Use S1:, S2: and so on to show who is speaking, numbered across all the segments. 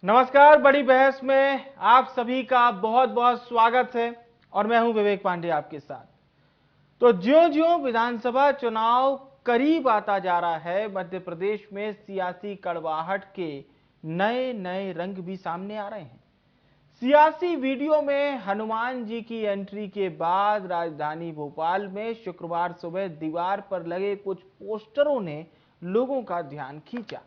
S1: नमस्कार। बड़ी बहस में आप सभी का बहुत बहुत स्वागत है और मैं हूं विवेक पांडे आपके साथ। तो ज्यों-ज्यों विधानसभा चुनाव करीब आता जा रहा है, मध्य प्रदेश में सियासी कड़वाहट के नए नए रंग भी सामने आ रहे हैं। सियासी वीडियो में हनुमान जी की एंट्री के बाद राजधानी भोपाल में शुक्रवार सुबह दीवार पर लगे कुछ पोस्टरों ने लोगों का ध्यान खींचा।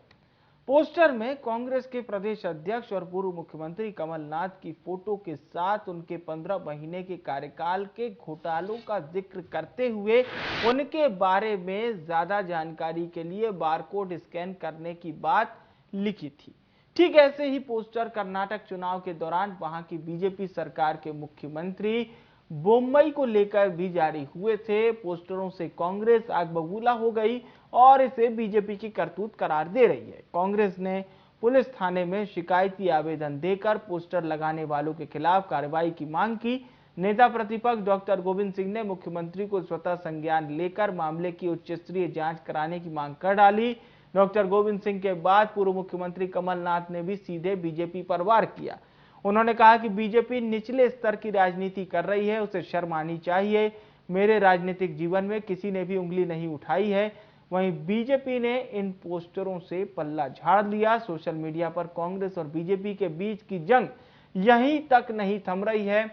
S1: पोस्टर में कांग्रेस के प्रदेश अध्यक्ष और पूर्व मुख्यमंत्री कमलनाथ की फोटो के साथ उनके 15 महीने के कार्यकाल के घोटालों का जिक्र करते हुए उनके बारे में ज्यादा जानकारी के लिए बारकोड स्कैन करने की बात लिखी थी। ठीक ऐसे ही पोस्टर कर्नाटक चुनाव के दौरान वहां की बीजेपी सरकार के मुख्यमंत्री बोम्मई को लेकर भी जारी हुए थे। पोस्टरों से कांग्रेस आग बबूला हो गई और इसे बीजेपी की करतूत करार दे रही है। कांग्रेस ने पुलिस थाने में शिकायती आवेदन देकर पोस्टर लगाने वालों के खिलाफ कार्रवाई की मांग की। नेता प्रतिपक्ष डॉक्टर गोविंद सिंह ने मुख्यमंत्री को स्वतः संज्ञान लेकर मामले की उच्च स्तरीय जांच कराने की मांग कर डाली। डॉक्टर गोविंद सिंह के बाद पूर्व मुख्यमंत्री कमलनाथ ने भी सीधे बीजेपी पर वार किया। उन्होंने कहा कि बीजेपी निचले स्तर की राजनीति कर रही है, उसे शर्म आनी चाहिए। मेरे राजनीतिक जीवन में किसी ने भी उंगली नहीं उठाई है। वहीं बीजेपी ने इन पोस्टरों से पल्ला झाड़ लिया। सोशल मीडिया पर कांग्रेस और बीजेपी के बीच की जंग यहीं तक नहीं थम रही है।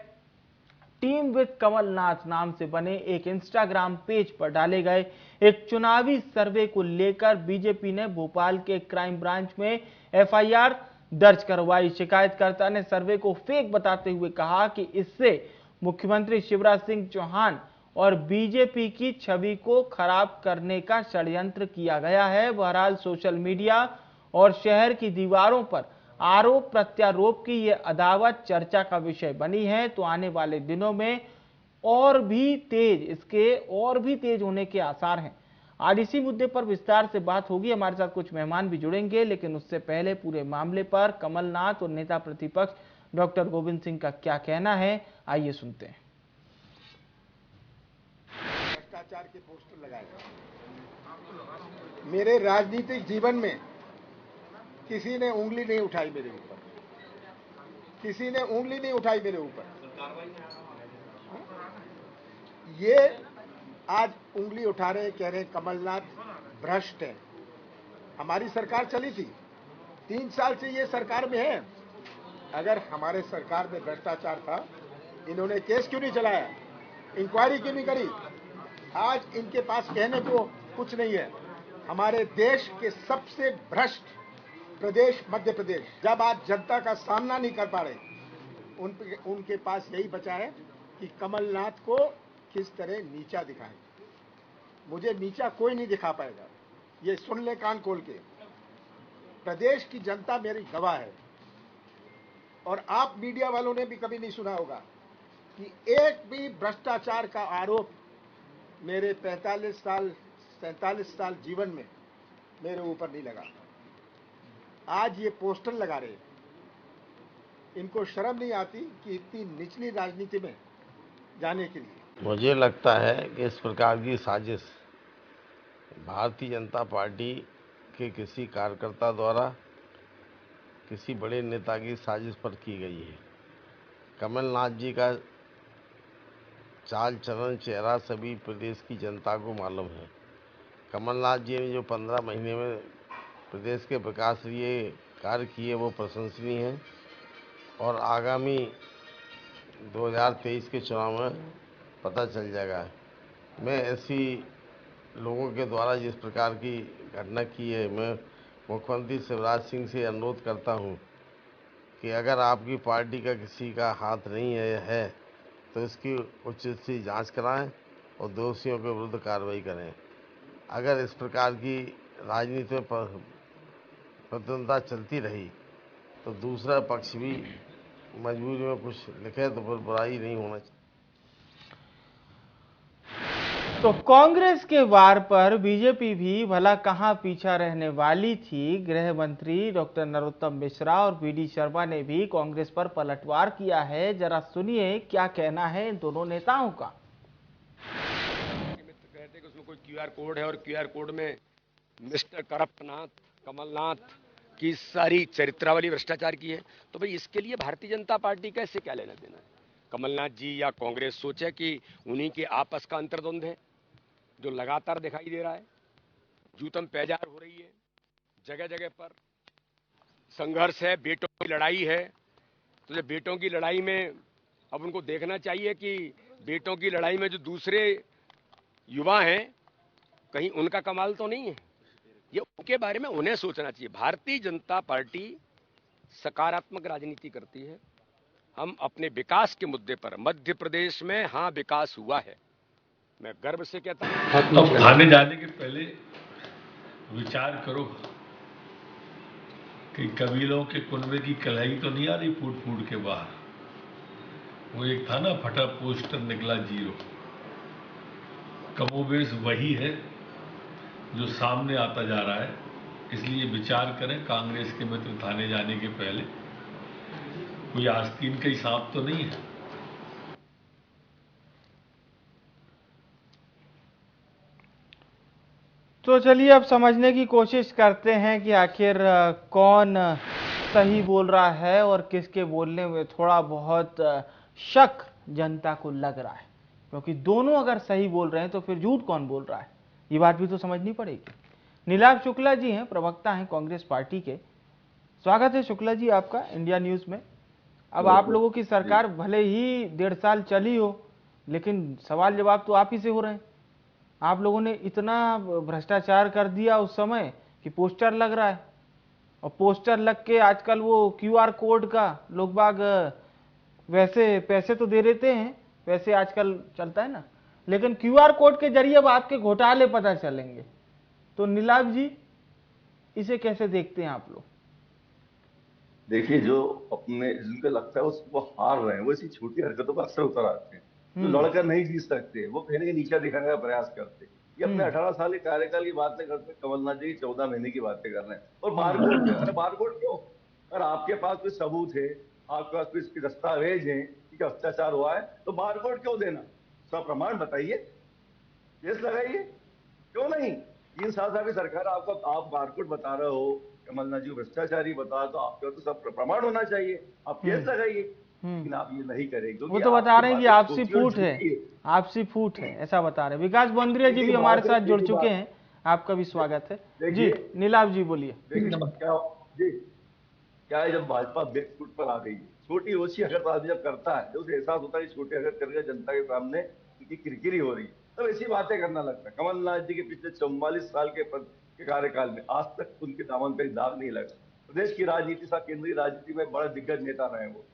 S1: टीम विद कमलनाथ नाम से बने एक इंस्टाग्राम पेज पर डाले गए एक चुनावी सर्वे को लेकर बीजेपी ने भोपाल के क्राइम ब्रांच में एफआईआर दर्ज करवाई। शिकायतकर्ता ने सर्वे को फेक बताते हुए कहा कि इससे मुख्यमंत्री शिवराज सिंह चौहान और बीजेपी की छवि को खराब करने का षड्यंत्र किया गया है। बहरहाल सोशल मीडिया और शहर की दीवारों पर आरोप प्रत्यारोप की यह अदावत चर्चा का विषय बनी है। तो आने वाले दिनों में और भी तेज होने के आसार हैं। आज इसी मुद्दे पर विस्तार से बात होगी। हमारे साथ कुछ मेहमान भी जुड़ेंगे, लेकिन उससे पहले पूरे मामले पर कमलनाथ और नेता प्रतिपक्ष डॉक्टर गोविंद सिंह का क्या कहना है, आइए सुनते हैं।
S2: भ्रष्टाचार के पोस्टर लगाए मेरे राजनीतिक जीवन में किसी ने उंगली नहीं उठाई मेरे ऊपर, किसी ने उंगली नहीं उठाई मेरे ऊपर। ये आज उंगली उठा रहे, कह रहे कमलनाथ भ्रष्ट है। हमारी सरकार चली थी, 3 साल से ये सरकार में है। अगर हमारे सरकार में भ्रष्टाचार था, इन्होंने केस क्यों नहीं चलाया, इंक्वायरी क्यों नहीं करी? आज इनके पास कहने को कुछ नहीं है। हमारे देश के सबसे भ्रष्ट प्रदेश मध्य प्रदेश, जब आज जनता का सामना नहीं कर पा रहे, उनके पास यही बचा है कि कमलनाथ को किस तरह नीचा दिखाएं। मुझे नीचा कोई नहीं दिखा पाएगा, ये सुन ले कान खोल के। प्रदेश की जनता मेरी गवाह है और आप मीडिया वालों ने भी कभी नहीं सुना होगा कि एक भी भ्रष्टाचार का आरोप मेरे 47 साल जीवन में मेरे ऊपर नहीं लगा। आज ये पोस्टर लगा रहे, इनको शर्म नहीं आती कि इतनी निचली राजनीति में जाने के लिए।
S3: मुझे लगता है कि इस प्रकार की साजिश भारतीय जनता पार्टी के किसी कार्यकर्ता द्वारा किसी बड़े नेता की साजिश पर की गई है। कमलनाथ जी का चाल चलन चेहरा सभी प्रदेश की जनता को मालूम है। कमलनाथ जी ने जो 15 महीने में प्रदेश के विकास के लिए कार्य किए वो प्रशंसनीय हैं और आगामी 2023 के चुनाव में पता चल जाएगा। मैं ऐसी लोगों के द्वारा जिस प्रकार की घटना की है, मैं मुख्यमंत्री शिवराज सिंह से अनुरोध करता हूं कि अगर आपकी पार्टी का किसी का हाथ नहीं है तो इसकी उचित सी जांच कराएं और दोषियों के विरुद्ध कार्रवाई करें। अगर इस प्रकार की राजनीति में प्रतिद्वंद्विता चलती रही तो दूसरा पक्ष भी मजबूरी में कुछ लिखे तो फिर बुराई नहीं होना चाहिए।
S1: तो कांग्रेस के वार पर बीजेपी भी भला कहां पीछा रहने वाली थी। गृह मंत्री डॉक्टर नरोत्तम मिश्रा और वीडी शर्मा ने भी कांग्रेस पर पलटवार किया है। जरा सुनिए क्या कहना है इन दोनों नेताओं का।
S4: मित्र कहते कि उसमें कोई क्यूआर कोड है और क्यूआर कोड में मिस्टर करप्टनाथ कमलनाथ कि सारी चरित्रावली भ्रष्टाचार की है। तो भाई इसके लिए भारतीय जनता पार्टी का इससे क्या लेना देना है? कमलनाथ जी या कांग्रेस सोचे कि उन्हीं के आपस का अंतर्द्वंद है जो लगातार दिखाई दे रहा है, जूतम पैजार हो रही है, जगह जगह पर संघर्ष है, बेटों की लड़ाई है। तो जब बेटों की लड़ाई में अब उनको देखना चाहिए कि बेटों की लड़ाई में जो दूसरे युवा हैं कहीं उनका कमाल तो नहीं है। ये उनके बारे में उन्हें सोचना चाहिए। भारतीय जनता पार्टी सकारात्मक राजनीति करती है। हम अपने विकास के मुद्दे पर मध्य प्रदेश में हाँ विकास हुआ है, मैं गर्व से कहता हूं।
S5: अब थाने जाने के पहले विचार करो कि कबीलों के कुनबे की कलाई तो नहीं आ रही फूट फूट के बाहर। वो एक था ना फटा पोस्टर निकला 0, कमोबेश वही है जो सामने आता जा रहा है। इसलिए विचार करें कांग्रेस के मित्र थाने जाने के पहले, कोई आस्तीन का हिसाब तो नहीं है।
S1: तो चलिए अब समझने की कोशिश करते हैं कि आखिर कौन सही बोल रहा है और किसके बोलने में थोड़ा बहुत शक जनता को लग रहा है, क्योंकि दोनों अगर सही बोल रहे हैं तो फिर झूठ कौन बोल रहा है, ये बात भी तो समझनी पड़ेगी। नीलाभ शुक्ला जी हैं, प्रवक्ता हैं कांग्रेस पार्टी के। स्वागत है शुक्ला जी आपका इंडिया न्यूज में। अब आप लोगों की सरकार भले ही 1.5 साल चली हो, लेकिन सवाल जवाब तो आप ही से हो रहे हैं। आप लोगों ने इतना भ्रष्टाचार कर दिया उस समय कि पोस्टर लग रहा है, और पोस्टर लग के आजकल वो क्यूआर कोड का लोग बाग वैसे पैसे तो दे देते हैं, वैसे आजकल चलता है ना, लेकिन क्यूआर कोड के जरिए अब आपके घोटाले पता चलेंगे। तो नीलाभ जी, इसे कैसे देखते हैं आप लोग?
S6: देखिए, जो अपने जिनको लगता है वो हार रहे हैं, वो ऐसी छोटी हरकतों पर अक्सर उतर आते हैं। जो लड़कर नहीं जीत सकते वो कहने के नीचा दिखाने का प्रयास करते हैं। ये अपने 18 साल के कार्यकाल की बातें करते हैं, कमलनाथ जी की 14 महीने की बातें कर रहे हैं। और बारकोड क्या? अरे बारकोड क्यों? अगर आपके पास कोई सबूत है, आपके पास कोई दस्तावेज है कि भ्रष्टाचार हुआ है, तो बारकोड क्यों देना? सब प्रमाण बताइए, केस लगाइए, क्यों नहीं? 3 साल की सरकार आपका, आप बारकोड बता रहे हो, कमलनाथ जी को भ्रष्टाचारी बता, तो आपके तो सब प्रमाण होना चाहिए, आप केस लगाइए। लेकिन आप ये नहीं करेंगे।
S1: वो तो बता रहे हैं कि आपसी फूट है, आपसी फूट है, ऐसा बता रहे हैं। विकास बंद्रिया जी भी हमारे साथ जुड़ चुके हैं, आपका भी स्वागत है जी। नीलाभ जी बोलिए।
S6: क्या है, जब भाजपा बैक फुट पर आ गई, छोटी ओछी हरकत आदमी जब करता है, जब उसे एहसास होता है कि छोटी हरकत करके जनता के सामने उनकी किरकिरी हो रही है, तब ऐसी बातें करना लगता है। कमलनाथ जी के पिछले 44 साल के कार्यकाल में आज तक उनके दामन पर दाग नहीं लगा। प्रदेश की राजनीति सा केंद्रीय राजनीति में बड़े दिग्गज नेता रहे वो।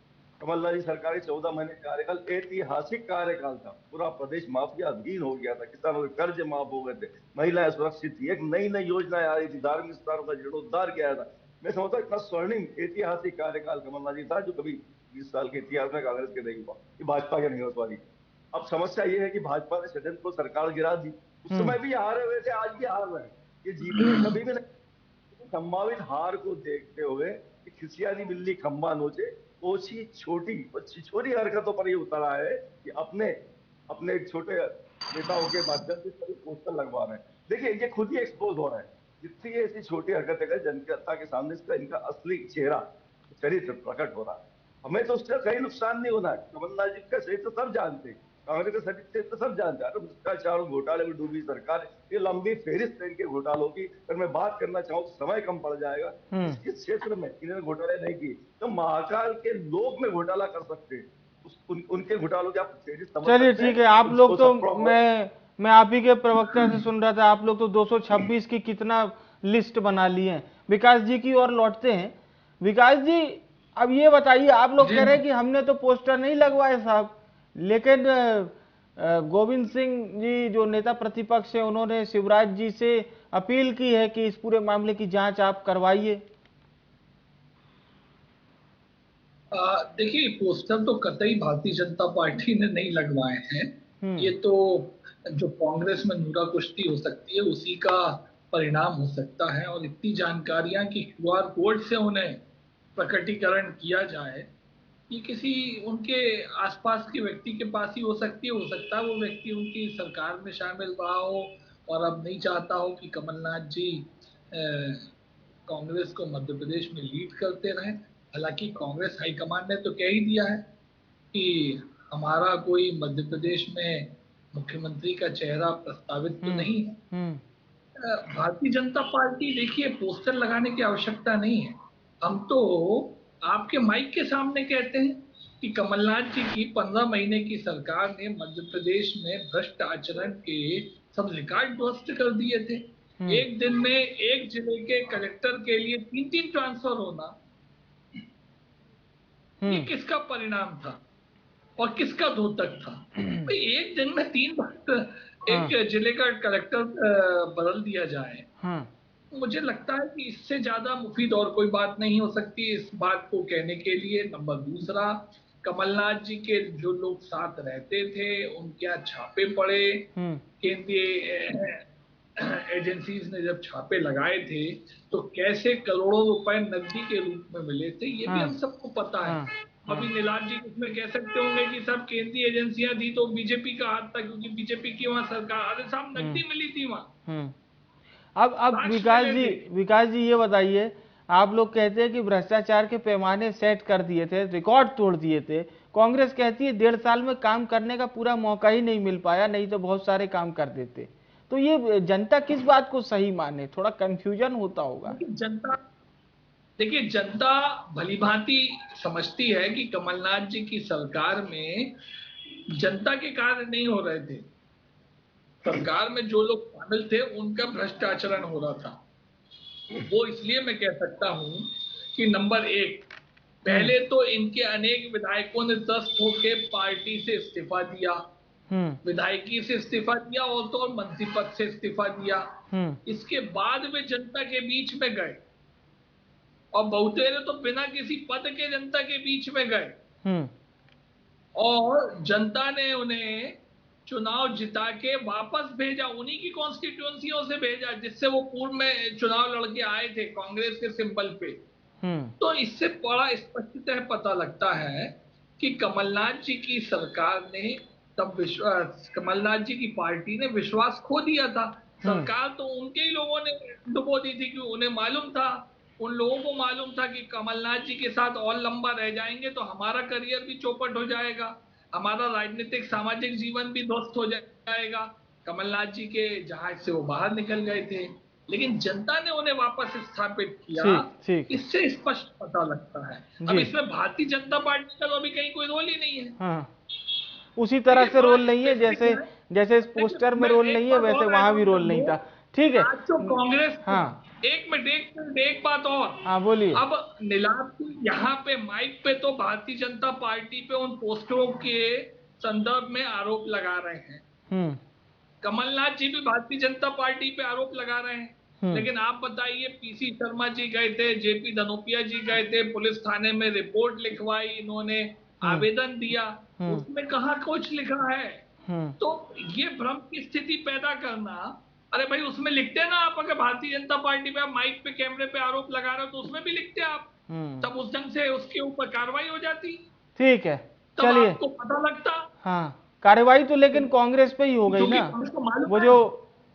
S6: कमलनाथ जी सरकार के 14 महीने कार्यकाल ऐतिहासिक कार्यकाल था। पूरा प्रदेश माफिया अधीन हो गया था, किसानों के कर्ज माफ हो गए थे, महिलाएं सुरक्षित थी, एक नई नई योजनाएं आ रही थी, धार्मिक स्थानों का जीर्णोद्धार किया था। मैं समझता हूँ इतना स्वर्णिम ऐतिहासिक कार्यकाल कमलनाथ जी था, जो कभी 20 साल के इतिहास में कांग्रेस के नहीं हुआ, ये भाजपा के नहीं हो पाई। अब समस्या ये है कि भाजपा ने षड्यंत्र को सरकार गिरा दी। उस समय भी हारे हुए थे, आज भी हार रहे हैं, ये जीतने कभी भी नहीं। संभावित हार को देखते हुए खिसियानी बिल्ली खंबा नोचे, ओछी छोटी हरकतों पर ये उतरा है कि अपने छोटे नेताओं के माध्यम से पोस्टर लगवा रहे हैं। देखिए, ये खुद ही एक्सपोज हो रहा है। जितनी ऐसी छोटी हरकतें कर जनता के सामने इनका असली चरित्र प्रकट हो रहा है। हमें तो उसका कहीं नुकसान नहीं होना है। कमलनाथ जी का चरित्र सब जानते हैं, कांग्रेस का चरित्र सब जानते हैं। भ्रष्टाचार घोटाले में डूबी सरकार, ये लंबी फेरिस्त है इनके घोटालों की। अगर मैं बात करना चाहूँ तो समय कम पड़ जाएगा। इस क्षेत्र में इन्होंने घोटाले नहीं किए, तो महाकाल के लोग में घोटाला कर सकते हैं। उनके घोटालों की आप फेरिस्त समझ सकते हैं।
S1: चलिए ठीक है, आप लोग तो मैं आप ही के प्रवक्ता से सुन रहा था, आप लोग तो 226 की कितना लिस्ट बना ली है। विकास जी की ओर लौटते हैं। विकास जी, अब ये बताइए, आप लोग कह रहे हैं कि हमने तो पोस्टर नहीं लगवाए साहब, लेकिन गोविंद सिंह जी जो नेता प्रतिपक्ष है, उन्होंने शिवराज जी से अपील की है कि इस पूरे मामले की जांच आप करवाइए।
S7: देखिए, पोस्टर तो कतई भारतीय जनता पार्टी ने नहीं लगवाए हैं। ये तो जो कांग्रेस में नूरा कुश्ती हो सकती है उसी का परिणाम हो सकता है। और इतनी जानकारियां कि क्यूआर कोड से उन्हें प्रकटीकरण किया जाए, ये किसी उनके आसपास के व्यक्ति के पास ही हो सकती है। हो सकता है वो व्यक्ति उनकी सरकार में शामिल रहा हो और अब नहीं चाहता हो कि कमलनाथ जी कांग्रेस को मध्य प्रदेश में लीड करते रहे। हालांकि कांग्रेस हाईकमान ने तो कह ही दिया है कि हमारा कोई मध्य प्रदेश में मुख्यमंत्री का चेहरा प्रस्तावित तो नहीं है। भारतीय जनता पार्टी, देखिए, पोस्टर लगाने की आवश्यकता नहीं है। हम तो आपके माइक के सामने कहते हैं कि कमलनाथ जी की 15 महीने की सरकार ने मध्य प्रदेश में भ्रष्ट आचरण के सब रिकॉर्ड ध्वस्त कर दिए थे। एक दिन में एक जिले के कलेक्टर के लिए 3-3 ट्रांसफर होना, ये किसका परिणाम था और किसका द्योतक था? भाई एक दिन में 3 बार एक जिले का कलेक्टर बदल दिया जाए, मुझे लगता है कि इससे ज्यादा मुफीद और कोई बात नहीं हो सकती इस बात को कहने के लिए। नंबर दूसरा, कमलनाथ जी के जो लोग साथ रहते थे उनके यहाँ छापे पड़े, केंद्रीय एजेंसीज ने जब छापे लगाए थे तो कैसे करोड़ों रुपए नकदी के रूप में मिले थे, ये भी हम सबको पता है। अभी नीलाम जी उसमें कह सकते होंगे कि सब केंद्रीय एजेंसियां दी तो बीजेपी का हाथ था, क्योंकि बीजेपी की वहां सरकार, अरे साहब नकदी मिली थी वहां।
S1: अब विकास जी ये बताइए, आप लोग कहते हैं कि भ्रष्टाचार के पैमाने सेट कर दिए थे, रिकॉर्ड तोड़ दिए थे। कांग्रेस कहती है 1.5 साल में काम करने का पूरा मौका ही नहीं मिल पाया, नहीं तो बहुत सारे काम कर देते। तो ये जनता किस बात को सही माने? थोड़ा कंफ्यूजन होता होगा।
S7: देखिए, जनता भलीभांति समझती है कि कमलनाथ जी की सरकार में जनता के कार्य नहीं हो रहे थे, सरकार में जो लोग शामिल थे उनका भ्रष्ट आचरण हो रहा था। वो इसलिए मैं कह सकता हूं कि नंबर 1, पहले तो इनके अनेक विधायकों ने त्रस्त होकर पार्टी से इस्तीफा दिया, विधायकी से इस्तीफा दिया और तो और मंत्री पद से इस्तीफा दिया। इसके बाद वे जनता के बीच में गए और बहुतेरे तो बिना किसी पद के जनता के बीच में गए और जनता ने उन्हें चुनाव जिता के वापस भेजा, उन्हीं की कॉन्स्टिट्यूएंसियों से भेजा जिससे वो पूर्व में चुनाव लड़के आए थे कांग्रेस के सिंबल पे। तो इससे बड़ा स्पष्टतः पता लगता है कि कमलनाथ जी की सरकार ने तब कमलनाथ जी की पार्टी ने विश्वास खो दिया था। सरकार तो उनके ही लोगों ने डुबो दी थी, कि उन्हें मालूम था, उन लोगों को मालूम था कि कमलनाथ जी के साथ और लंबा रह जाएंगे तो हमारा करियर भी चौपट हो जाएगा, हमारा राजनीतिक सामाजिक जीवन भी ध्वस्त हो जाएगा। कमलनाथ जी के जहाज से वो बाहर निकल गए थे, लेकिन जनता ने उन्हें वापस स्थापित किया। इससे स्पष्ट पता लगता है। अब इसमें भारतीय जनता पार्टी का तो अभी कहीं कोई रोल ही नहीं है।
S1: उसी तरह से रोल नहीं है जैसे इस पोस्टर में रोल नहीं है, वैसे वहां भी रोल नहीं था। ठीक है,
S7: आज तो कांग्रेस, एक मिनट एक बात और,
S1: बोलिए।
S7: अब नीलाम यहाँ पे माइक पे तो भारतीय जनता पार्टी पे उन पोस्टरों के संदर्भ में आरोप लगा रहे हैं, कमलनाथ जी भी भारतीय जनता पार्टी पे आरोप लगा रहे हैं। लेकिन आप बताइए, पीसी शर्मा जी गए थे, जेपी धनोपिया जी गए थे, पुलिस थाने में रिपोर्ट लिखवाई, इन्होंने आवेदन दिया, उसमें कहाँ कुछ लिखा है? तो ये भ्रम की स्थिति पैदा करना, अरे भाई उसमें लिखते ना आप, अगर भारतीय जनता पार्टी पे आप माइक पे कैमरे पे आरोप लगा रहे हो तो उसमें भी लिखते आप, तब उस ढंग से उसके ऊपर कार्रवाई हो जाती।
S1: ठीक है, चलिए,
S7: आपको पता लगता।
S1: कार्रवाई तो लेकिन कांग्रेस पे ही हो गई ना,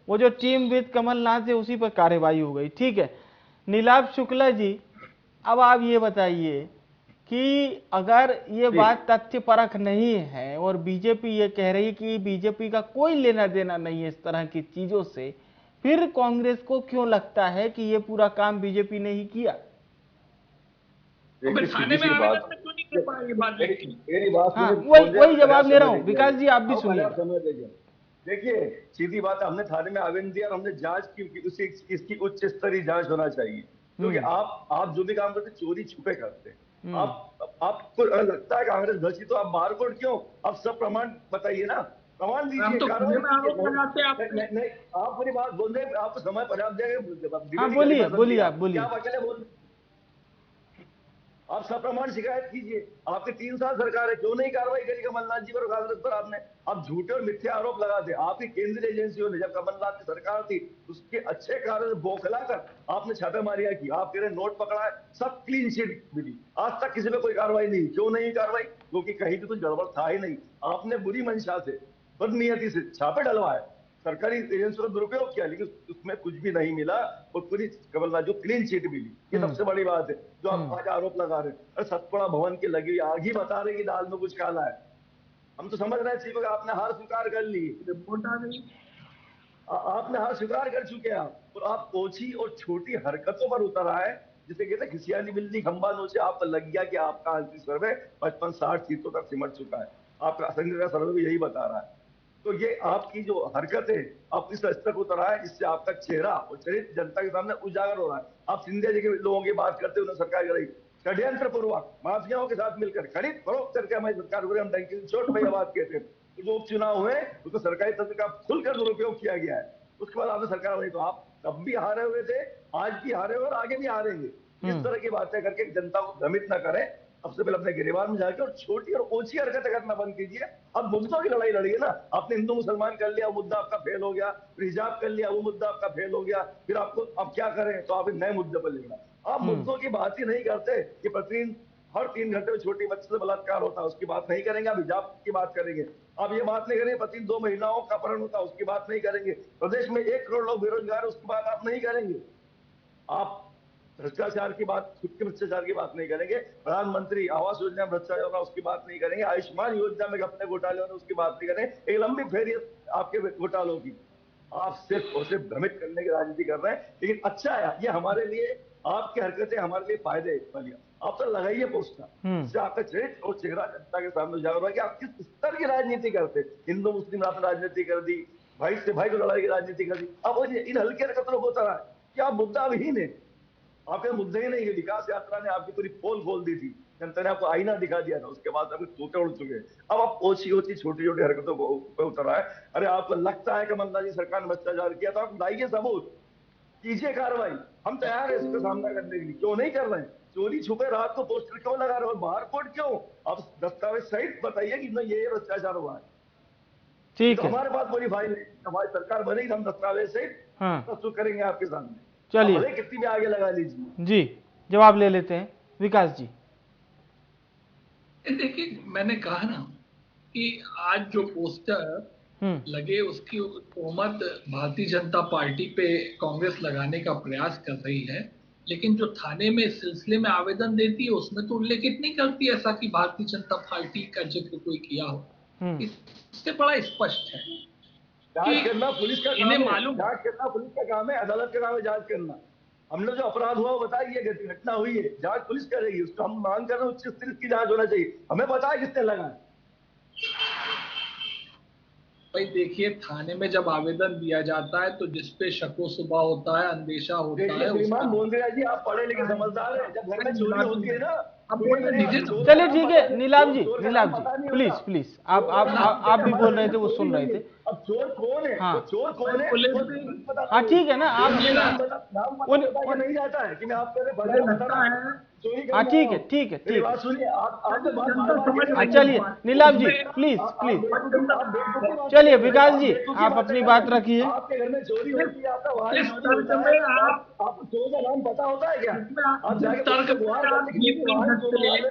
S1: वो जो टीम विद कमलनाथ है उसी पर कार्रवाई हो गई। ठीक है, नीलाभ शुक्ला जी, अब आप ये बताइए कि अगर ये बात तथ्य परख नहीं है और बीजेपी ये कह रही है कि बीजेपी का कोई लेना देना नहीं है इस तरह की चीजों से, फिर कांग्रेस को क्यों लगता है कि ये पूरा काम बीजेपी ने ही किया? वही जवाब ले रहा हूँ, विकास जी आप भी सुनिए।
S6: देखिए, सीधी बात, हमने थाने में आवेदन दिया और हमने जांच की, इसकी उच्च स्तरीय जांच होना चाहिए, क्योंकि आप जो भी काम करते चोरी छुपे करते हैं। आपको लगता है कांग्रेस भ्रष्ट, तो आप बाहर कोर्ट क्यों? आप सब प्रमाण बताइए ना, प्रमाण दीजिए। नहीं, आप मेरी बात बोल रहे, आपको समय पर्याप्त देंगे।
S1: बोलिए आप बोलिए।
S6: आप अकेले बोल, आप सब प्रमाण शिकायत कीजिए। आपके 3 साल सरकार है, क्यों नहीं कार्रवाई करी कमलनाथ जी पर, कांग्रेस पर? आपने आप झूठे और मिथ्या आरोप लगाते। आपकी केंद्रीय एजेंसियों ने, जब कमलनाथ की सरकार थी, उसके अच्छे कार्य बौखला कर आपने छापेमारियां की। आप कह रहे नोट पकड़ा है, सब क्लीन चिट मिली, आज तक किसी पे कोई कार्रवाई नहीं। क्यों नहीं कार्रवाई? क्योंकि कहीं भी कुछ गड़बड़ था ही नहीं। आपने बुरी मंशा से, बदनीयती से छापे डलवाए, सरकारी एजेंसी का दुरुपयोग किया, लेकिन उसमें कुछ भी नहीं मिला और पूरी कमलनाथ जो क्लीन चिट मिली, ये सबसे बड़ी बात है। जो आप आज आरोप लगा रहे हैं, अरे सतपुड़ा भवन की लगी आग ही बता रहे कि दाल में कुछ काला है। हम तो समझ रहे हैं चीफ, आपने हार स्वीकार कर ली, रिपोर्ट आ गई, आपने हार स्वीकार कर चुके हैं आप, और आप ओछी और छोटी हरकतों पर उतर आए, जिसे कहते हैं खिसियानी बिल्ली खंबा नोचे। आप पर लग गया कि आपका अंतिम सर्वे 55-60 सीटों तक सिमट चुका है, आपका संघ का सर्वे भी यही बता रहा है। तो ये आपकी जो हरकत है, आप इस स्तर पर उतर आए जिससे आपका चेहरा और चरित्र जनता के सामने उजागर हो रहा है। आप सिंधिया जी के लोगों की बात करते हुए सरकार कर रही षड्यंत्र पूर्वक माफियाओं के साथ मिलकर खरीद फरोख्त करके हमारी सरकार को हम टंकी चोट भैया बात कहते हैं। जो उपचुनाव हुए उसको सरकारी तंत्र का खुलकर दुरुपयोग किया गया है, उसके बाद आपने सरकार बनी। तो आप तब भी हारे हुए थे, आज भी हारे हुए और आगे भी हारेंगे। इस तरह की बातें करके जनता को भ्रमित न करें। सबसे पहले अपने गिरेबान में जाकर और छोटी और ऊंची हरकतें करना बंद कीजिए। अब मुद्दों की लड़ाई लड़िए ना। आपने हिंदू मुसलमान कर लिया, वो मुद्दा आपका फेल हो गया, हिजाब कर लिया, वो मुद्दा आपका फेल हो गया, फिर आपको अब क्या करें, तो आप नए मुद्दे पर लेना। आप मुद्दों की बात ही नहीं करते कि प्रतिदिन हर 3 घंटे में छोटी बच्चे से बलात्कार होता है, उसकी बात नहीं करेंगे। आप हिजाब की बात करेंगे, आप ये बात नहीं करेंगे प्रतिदिन 2 महिलाओं का अपहरण होता है, उसकी बात नहीं करेंगे। प्रदेश में 1 करोड़ लोग बेरोजगार है, उसकी बात आप नहीं करेंगे। आप भ्रष्टाचार की बात, छुटके भ्रष्टाचार की बात नहीं करेंगे। प्रधानमंत्री आवास योजना में भ्रष्टाचार हो रहा उसकी बात नहीं करेंगे। आयुष्मान योजना में अपने घोटाले हो रहे उसकी बात नहीं करेंगे। एक लंबी फेरियत आपके घोटालों की। आप सिर्फ और सिर्फ भ्रमित करने की राजनीति कर रहे हैं। लेकिन अच्छा है, ये हमारे लिए, आपकी हरकतें हमारे लिए फायदे वाली। आप तो लगाइए पोस्टर, इससे आपका चरित्र और चेहरा जनता के सामने उजागर हुआ कि आप किस स्तर की राजनीति करते। हिंदू मुस्लिम आपने राजनीति कर दी, भाई से भाई को लड़ाई की राजनीति कर दी। अब इन हल्के हरकतों को होता है कि आप मुद्दा विहीन है, आपके मुद्दे ही नहीं है। विकास यात्रा ने आपकी पूरी पोल खोल दी थी, जनता ने आपको आईना दिखा दिया था, उसके बाद आपके तोते उड़ चुके। अब आप ओछी ओछी छोटी छोटी हरकतों को उतर आए। अरे आपको लगता है कमलनाथ जी सरकार ने भ्रष्टाचार किया, तो आप लाइए सबूत, कीजिए कार्रवाई, हम तैयार है इसका सामना करने के लिए। क्यों नहीं कर रहे हैं? चोरी छुपे रात को पोस्टर क्यों लगा रहे हो, बाहर कोड क्यों? आप दस्तावेज सहित बताइए कि ये भ्रष्टाचार हुआ है।
S1: ठीक
S6: तो
S1: है,
S6: हमारे पास पूरी फाइल है, हमारी सरकार बनेगी, हम दस्तावेज सहित प्रस्तुत करेंगे आपके सामने।
S1: चलिए,
S6: कितनी भी आगे लगा लीजिए
S1: जी जवाब ले लेते हैं विकास जी।
S7: देखिए, मैंने कहा ना कि आज जो पोस्टर लगे उसकी तोहमत भारतीय जनता पार्टी पे कांग्रेस लगाने का प्रयास कर रही है, लेकिन जो थाने में इस सिलसिले में आवेदन देती है उसमें तो उल्लेखित नहीं करती ऐसा कि भारतीय जनता पार्टी का जिक्र कोई किया हो। इससे बड़ा स्पष्ट है
S6: जांच करना पुलिस का काम है,
S7: मालूम
S6: जांच करना पुलिस का काम है, अदालत का काम है जांच करना। हमने जो अपराध हुआ वो बताया, ये घटना हुई है, जांच पुलिस करेगी, उसको हम मांग कर रहे हैं उच्च स्तरीय की जांच होना चाहिए। हमें बताया किसने लगाया।
S7: भाई देखिए, थाने में जब आवेदन दिया जाता है तो जिसपे शको शुबा होता है, अंदेशा होता है।
S6: श्रीमान बोंद्रेया जी, आप पढ़े लिखे समझदार हैं, जब घर में चोरी होती है ना।
S1: चलिए ठीक है नीलाभ जी, प्लीज प्लीज, आप भी बोल रहे थे, वो सुन रहे थे।
S6: अब चोर कौन है? हाँ, चोर कौन है?
S1: हाँ ठीक है ना, आप
S6: नहीं जाता है कि मैं आपको
S1: हाँ ठीक है ठीक है ठीक है।
S6: सुनिए,
S1: चलिए नीलाभ जी प्लीज प्लीज, चलिए विकास जी आप अपनी बात रखिए।
S6: आपके घर में चोरी होती है, आपको चोर का नाम पता होता है क्या? आप जाके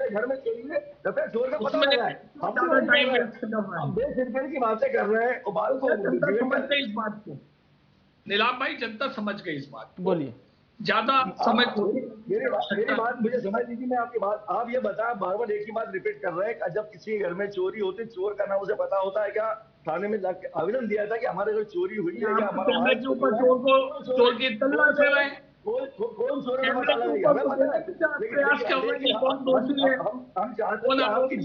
S6: घर में चोरी है, चोर का पता लगा है। हम बेसिक्योरिटी की बातें कर रहे हैं,
S7: इस बात को नीलाभ भाई, जनता समझ गई इस बात।
S1: बोलिए,
S7: ज्यादा समझ
S6: मेरी बात मुझे समझ लीजिए, मैं आपकी बात, आप ये बता बार बार एक ही बात रिपीट कर रहे हैं। जब किसी घर में चोरी होती, चोर का नाम उसे पता होता है क्या? थाने में जाके आवेदन दिया था कि हमारे घर चोरी हुई है क्या? हमारा
S7: चोर की तलवार से रहे,
S6: कौन चोर का पता लगाएगा? हमें पता है, हम चाहते हैं आपकी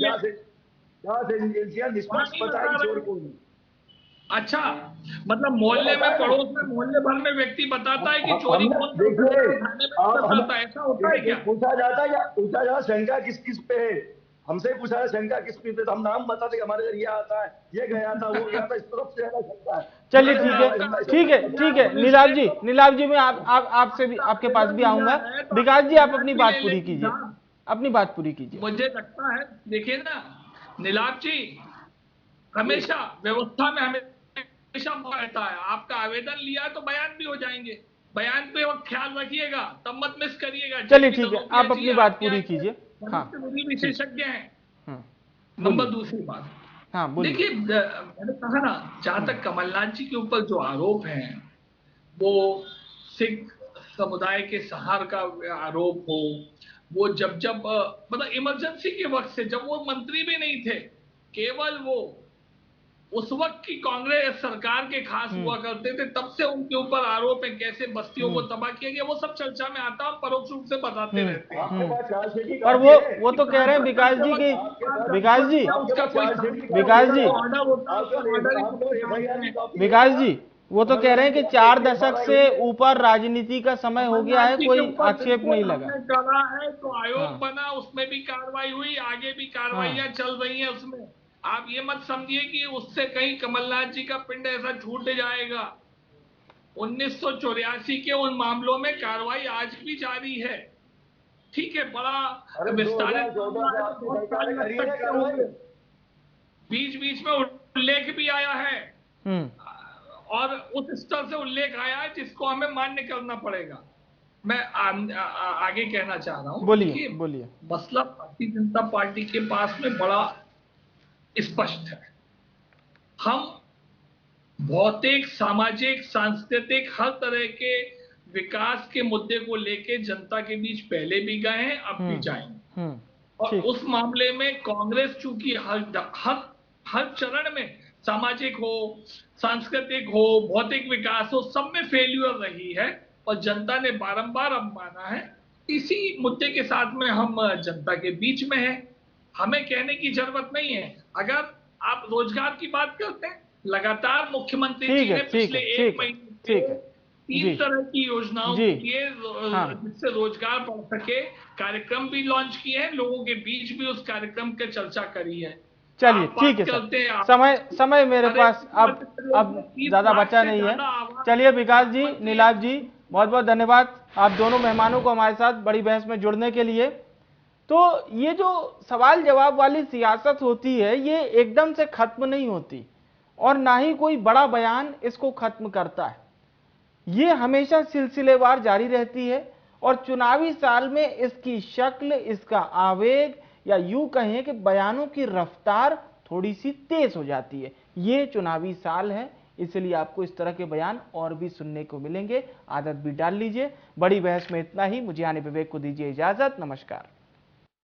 S6: जांच एजेंसियां निष्पक्ष बताएं चोर कौन है।
S7: अच्छा, मतलब मोहल्ले में, पड़ोस में, मोहल्ले भर में व्यक्ति बताता है कि चोरी कौन बताता है, ऐसा होता है क्या?
S6: पूछा जाता शंका किस किस पे है, हमसे पूछा है शंका किस पे, तो हम नाम बताते कि हमारे घर ये आता है, ये गया था, वो गया था, इस तरफ से शंका है।
S1: चलिए ठीक है नीलाभ जी मैं आपसे भी, आपके पास भी आऊंगा। विकास जी आप अपनी बात पूरी कीजिए, अपनी बात पूरी कीजिए।
S7: मुझे लगता है, देखिए ना नीलाभ जी, हमेशा व्यवस्था में हमेशा रहता है, आपका आवेदन लिया तो बयान भी हो जाएंगे, बयान पे वक्त ख्याल रखिएगा, तब मत मिस करिएगा।
S1: चलिए ठीक है, आप अपनी बात पूरी कीजिए। हाँ,
S7: विशेषज्ञ हैं। नंबर दूसरी बात,
S1: हाँ बोलिए।
S7: देखिए, मैंने कहा ना, जहां तक कमलनाथ जी के ऊपर जो आरोप हैं, वो सिख समुदाय के सहार का आरोप हो, वो जब जब मतलब इमरजेंसी के वक्त से, जब वो मंत्री भी नहीं थे, केवल वो उस वक्त की कांग्रेस सरकार के खास हुआ करते थे, तब से उनके ऊपर आरोप है कैसे बस्तियों को तबाह किया गया, वो सब चर्चा में आता है, परोक्ष रूप से बताते रहते हैं।
S1: पर वो तो कह रहे हैं विकास जी की, विकास जी वो तो कह रहे हैं कि 4 दशक से ऊपर राजनीति का समय हो गया है, कोई आक्षेप नहीं लगा।
S7: करा है तो आयोग बना, उसमें भी कार्रवाई हुई, आगे भी कार्रवाइयां चल रही हैं उसमें। आप ये मत समझिए कि उससे कहीं कमलनाथ जी का पिंड ऐसा छूट जाएगा। 1984 के उन मामलों में कार्रवाई आज भी जारी है। ठीक है, बड़ा विस्तारित, बीच बीच में उल्लेख भी आया है, और उस स्तर से उल्लेख आया है जिसको हमें मान्य करना पड़ेगा। मैं आगे कहना चाह रहा हूं,
S1: बोलिए।
S7: मसला भारतीय जनता पार्टी के पास में बड़ा स्पष्ट है। हम भौतिक, सामाजिक, सांस्कृतिक, हर तरह के विकास के मुद्दे को लेके जनता के बीच पहले भी गए हैं, अब भी जाएंगे। और उस मामले में कांग्रेस चूंकि हर चरण में, सामाजिक हो, सांस्कृतिक हो, भौतिक विकास हो, सब में फेल्यूर रही है, और जनता ने बारंबार अब माना है। इसी मुद्दे के साथ में हम जनता के बीच में हैं। हमें कहने की जरूरत नहीं है। अगर आप रोजगार की बात करते हैं, लगातार मुख्यमंत्री जी ने पिछले 1 महीने 3 तरह की योजनाओं के लिए जिससे रोजगार बढ़ सके, कार्यक्रम भी लॉन्च किए हैं, लोगों के बीच भी उस कार्यक्रम की चर्चा करी है।
S1: चलिए ठीक है सर, समय मेरे पास अब ज्यादा बचा नहीं है। चलिए विकास जी, नीलाभ जी, बहुत बहुत धन्यवाद आप दोनों मेहमानों को हमारे साथ बड़ी बहस में जुड़ने के लिए। तो ये जो सवाल जवाब वाली सियासत होती है, ये एकदम से खत्म नहीं होती, और ना ही कोई बड़ा बयान इसको खत्म करता है। ये हमेशा सिलसिलेवार जारी रहती है, और चुनावी साल में इसकी शक्ल, इसका आवेग, या यूं कहें कि बयानों की रफ्तार थोड़ी सी तेज हो जाती है। ये चुनावी साल है, इसलिए आपको इस तरह के बयान और भी सुनने को मिलेंगे। आदत भी डाल लीजिए। बड़ी बहस में इतना ही। मुझे यानी विवेक को दीजिए इजाजत। नमस्कार।